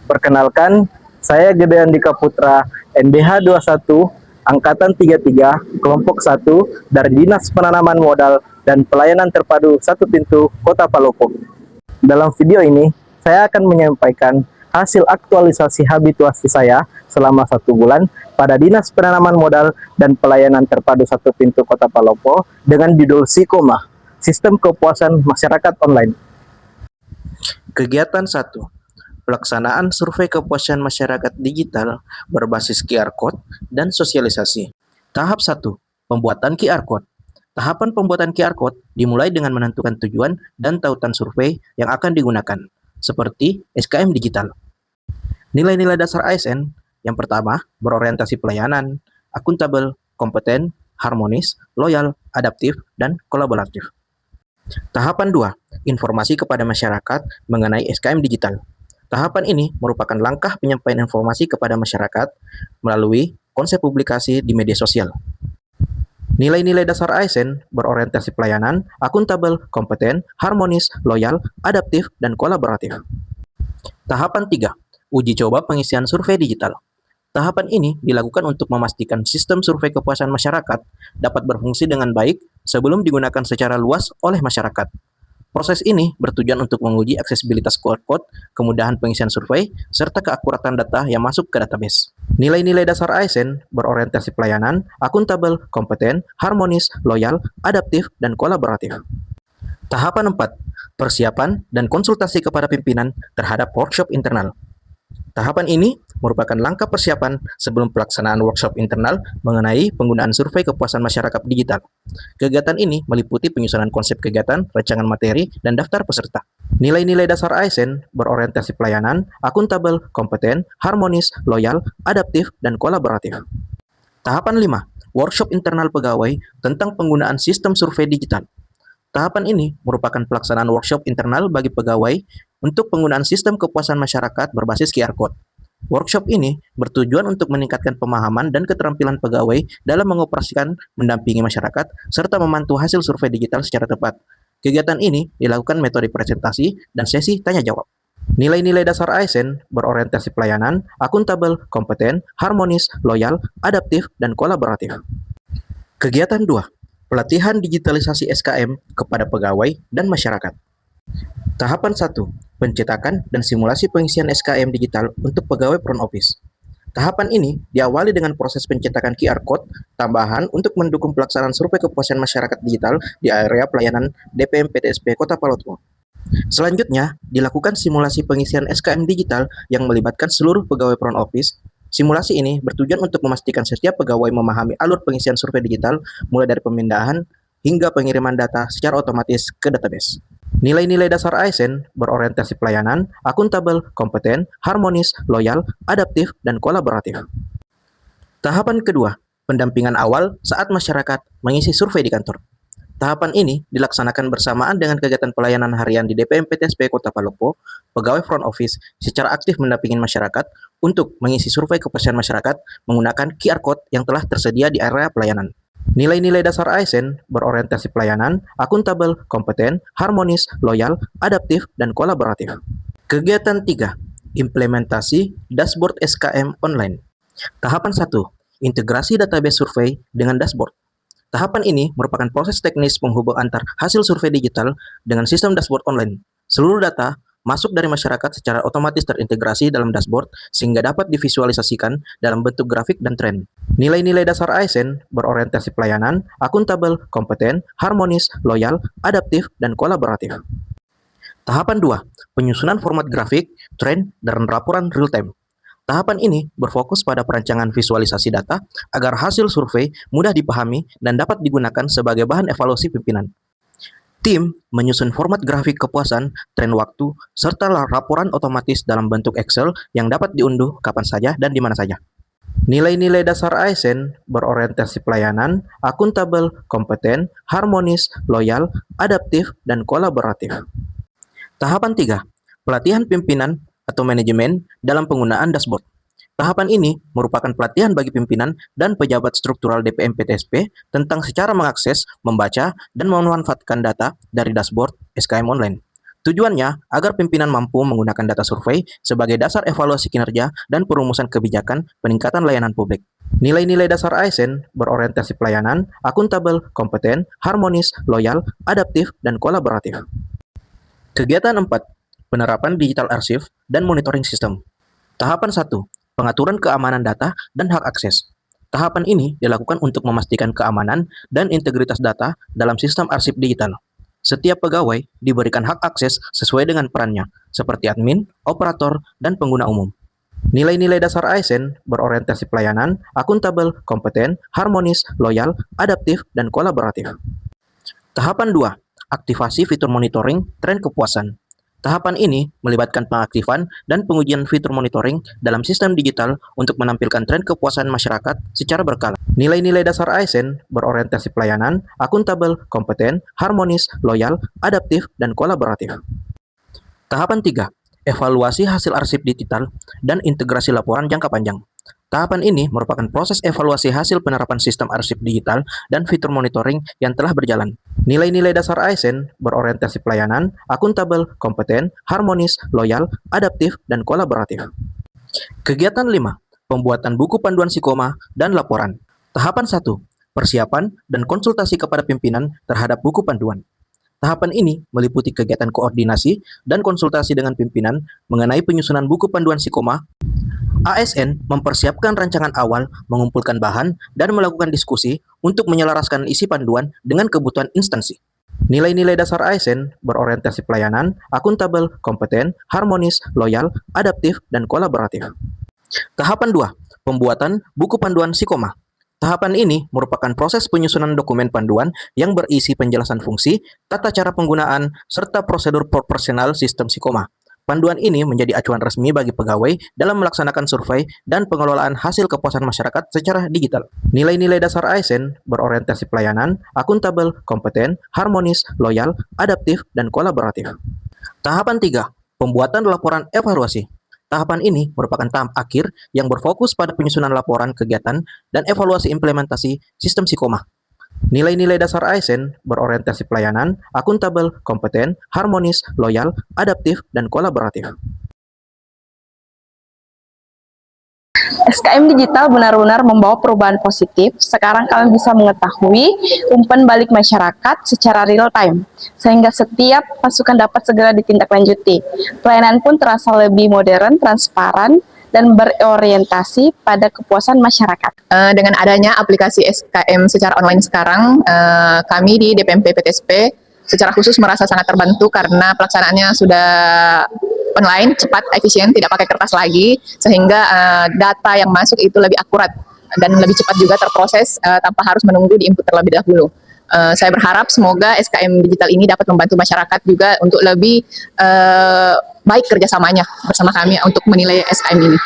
Perkenalkan, saya Gede Andika Putra, NBH 21, Angkatan 33, Kelompok 1, dari Dinas Penanaman Modal dan Pelayanan Terpadu Satu Pintu, Kota Palopo. Dalam video ini, saya akan menyampaikan hasil aktualisasi habituasi saya selama 1 bulan pada Dinas Penanaman Modal dan Pelayanan Terpadu Satu Pintu Kota Palopo dengan judul SIKOMA, Sistem Kepuasan Masyarakat Online. Kegiatan 1. Pelaksanaan survei kepuasan masyarakat digital berbasis QR Code dan sosialisasi. Tahap 1. Pembuatan QR Code. Tahapan pembuatan QR Code dimulai dengan menentukan tujuan dan tautan survei yang akan digunakan, seperti SKM digital. Nilai-nilai dasar ASN yang pertama berorientasi pelayanan, akuntabel, kompeten, harmonis, loyal, adaptif, dan kolaboratif. Tahapan 2. Informasi kepada masyarakat mengenai SKM digital. Tahapan ini merupakan langkah penyampaian informasi kepada masyarakat melalui konsep publikasi di media sosial. Nilai-nilai dasar ASN berorientasi pelayanan, akuntabel, kompeten, harmonis, loyal, adaptif, dan kolaboratif. Tahapan 3. Uji coba pengisian survei digital. Tahapan ini dilakukan untuk memastikan sistem survei kepuasan masyarakat dapat berfungsi dengan baik sebelum digunakan secara luas oleh masyarakat. Proses ini bertujuan untuk menguji aksesibilitas QR Code, kemudahan pengisian survei, serta keakuratan data yang masuk ke database. Nilai-nilai dasar ASN berorientasi pelayanan, akuntabel, kompeten, harmonis, loyal, adaptif, dan kolaboratif. Tahapan 4. Persiapan dan konsultasi kepada pimpinan terhadap workshop internal. Tahapan ini merupakan langkah persiapan sebelum pelaksanaan workshop internal mengenai penggunaan survei kepuasan masyarakat digital. Kegiatan ini meliputi penyusunan konsep kegiatan, rancangan materi, dan daftar peserta. Nilai-nilai dasar ASN berorientasi pelayanan, akuntabel, kompeten, harmonis, loyal, adaptif, dan kolaboratif. Tahapan 5. Workshop internal pegawai tentang penggunaan sistem survei digital. Tahapan ini merupakan pelaksanaan workshop internal bagi pegawai untuk penggunaan sistem kepuasan masyarakat berbasis QR Code. Workshop ini bertujuan untuk meningkatkan pemahaman dan keterampilan pegawai dalam mengoperasikan, mendampingi masyarakat, serta memantau hasil survei digital secara tepat. Kegiatan ini dilakukan metode presentasi dan sesi tanya-jawab. Nilai-nilai dasar ASN berorientasi pelayanan, akuntabel, kompeten, harmonis, loyal, adaptif, dan kolaboratif. Kegiatan 2. Pelatihan digitalisasi SKM kepada pegawai dan masyarakat. Tahapan 1. Pencetakan dan simulasi pengisian SKM digital untuk pegawai front office. Tahapan ini diawali dengan proses pencetakan QR Code tambahan untuk mendukung pelaksanaan survei kepuasan masyarakat digital di area pelayanan DPM PTSP Kota Palopo. Selanjutnya, dilakukan simulasi pengisian SKM digital yang melibatkan seluruh pegawai front office. Simulasi ini bertujuan untuk memastikan setiap pegawai memahami alur pengisian survei digital mulai dari pemindahan hingga pengiriman data secara otomatis ke database. Nilai-nilai dasar ASN berorientasi pelayanan, akuntabel, kompeten, harmonis, loyal, adaptif, dan kolaboratif. Tahapan kedua, pendampingan awal saat masyarakat mengisi survei di kantor. Tahapan ini dilaksanakan bersamaan dengan kegiatan pelayanan harian di DPM PTSP Kota Palopo. Pegawai front office secara aktif mendampingi masyarakat untuk mengisi survei kepuasan masyarakat menggunakan QR Code yang telah tersedia di area pelayanan. Nilai-nilai dasar ASN berorientasi pelayanan, akuntabel, kompeten, harmonis, loyal, adaptif, dan kolaboratif. Kegiatan 3. Implementasi dashboard SKM online. Tahapan 1. Integrasi database survei dengan dashboard. Tahapan ini merupakan proses teknis penghubung antar hasil survei digital dengan sistem dashboard online. Seluruh data masuk dari masyarakat secara otomatis terintegrasi dalam dashboard sehingga dapat divisualisasikan dalam bentuk grafik dan tren. Nilai-nilai dasar ASN berorientasi pelayanan, akuntabel, kompeten, harmonis, loyal, adaptif, dan kolaboratif. Tahapan 2. Penyusunan format grafik, tren, dan laporan real-time. Tahapan ini berfokus pada perancangan visualisasi data agar hasil survei mudah dipahami dan dapat digunakan sebagai bahan evaluasi pimpinan. Tim menyusun format grafik kepuasan, tren waktu, serta laporan otomatis dalam bentuk Excel yang dapat diunduh kapan saja dan di mana saja. Nilai-nilai dasar ASN berorientasi pelayanan, akuntabel, kompeten, harmonis, loyal, adaptif, dan kolaboratif. Tahapan 3. Pelatihan pimpinan atau manajemen dalam penggunaan dashboard. Tahapan ini merupakan pelatihan bagi pimpinan dan pejabat struktural DPM PTSP tentang secara mengakses, membaca, dan memanfaatkan data dari dashboard SKM online. Tujuannya agar pimpinan mampu menggunakan data survei sebagai dasar evaluasi kinerja dan perumusan kebijakan peningkatan layanan publik. Nilai-nilai dasar ASN berorientasi pelayanan, akuntabel, kompeten, harmonis, loyal, adaptif, dan kolaboratif. Kegiatan 4. Penerapan digital arsip dan monitoring sistem. Tahapan 1. Pengaturan keamanan data dan hak akses. Tahapan ini dilakukan untuk memastikan keamanan dan integritas data dalam sistem arsip digital. Setiap pegawai diberikan hak akses sesuai dengan perannya, seperti admin, operator, dan pengguna umum. Nilai-nilai dasar ASN berorientasi pelayanan, akuntabel, kompeten, harmonis, loyal, adaptif, dan kolaboratif. Tahapan 2. Aktivasi fitur monitoring tren kepuasan. Tahapan ini melibatkan pengaktifan dan pengujian fitur monitoring dalam sistem digital untuk menampilkan tren kepuasan masyarakat secara berkala. Nilai-nilai dasar ASN berorientasi pelayanan, akuntabel, kompeten, harmonis, loyal, adaptif, dan kolaboratif. Tahapan 3. Evaluasi hasil arsip digital dan integrasi laporan jangka panjang. Tahapan ini merupakan proses evaluasi hasil penerapan sistem arsip digital dan fitur monitoring yang telah berjalan. Nilai-nilai dasar ASN berorientasi pelayanan, akuntabel, kompeten, harmonis, loyal, adaptif, dan kolaboratif. Kegiatan 5. Pembuatan buku panduan psikoma dan laporan. Tahapan 1. Persiapan dan konsultasi kepada pimpinan terhadap buku panduan. Tahapan ini meliputi kegiatan koordinasi dan konsultasi dengan pimpinan mengenai penyusunan buku panduan psikoma. ASN mempersiapkan rancangan awal, mengumpulkan bahan, dan melakukan diskusi untuk menyelaraskan isi panduan dengan kebutuhan instansi. Nilai-nilai dasar ASN berorientasi pelayanan, akuntabel, kompeten, harmonis, loyal, adaptif, dan kolaboratif. Tahapan 2. Pembuatan buku panduan psikoma. Tahapan ini merupakan proses penyusunan dokumen panduan yang berisi penjelasan fungsi, tata cara penggunaan, serta prosedur proporsional sistem psikoma. Panduan ini menjadi acuan resmi bagi pegawai dalam melaksanakan survei dan pengelolaan hasil kepuasan masyarakat secara digital. Nilai-nilai dasar ASN berorientasi pelayanan, akuntabel, kompeten, harmonis, loyal, adaptif, dan kolaboratif. Tahapan 3. Pembuatan laporan evaluasi. Tahapan ini merupakan tahap akhir yang berfokus pada penyusunan laporan kegiatan dan evaluasi implementasi sistem psikoma. Nilai-nilai dasar ASN berorientasi pelayanan, akuntabel, kompeten, harmonis, loyal, adaptif, dan kolaboratif. SKM digital benar-benar membawa perubahan positif. Sekarang kalian bisa mengetahui umpan balik masyarakat secara real time, sehingga setiap masukan dapat segera ditindaklanjuti. Pelayanan pun terasa lebih modern, transparan, dan berorientasi pada kepuasan masyarakat. Dengan adanya aplikasi SKM secara online sekarang, kami di DPMP PTSP secara khusus merasa sangat terbantu karena pelaksanaannya sudah online, cepat, efisien, tidak pakai kertas lagi, sehingga data yang masuk itu lebih akurat dan lebih cepat juga terproses tanpa harus menunggu di input terlebih dahulu. Saya berharap semoga SKM digital ini dapat membantu masyarakat juga untuk lebih baik kerjasamanya bersama kami untuk menilai SKM ini.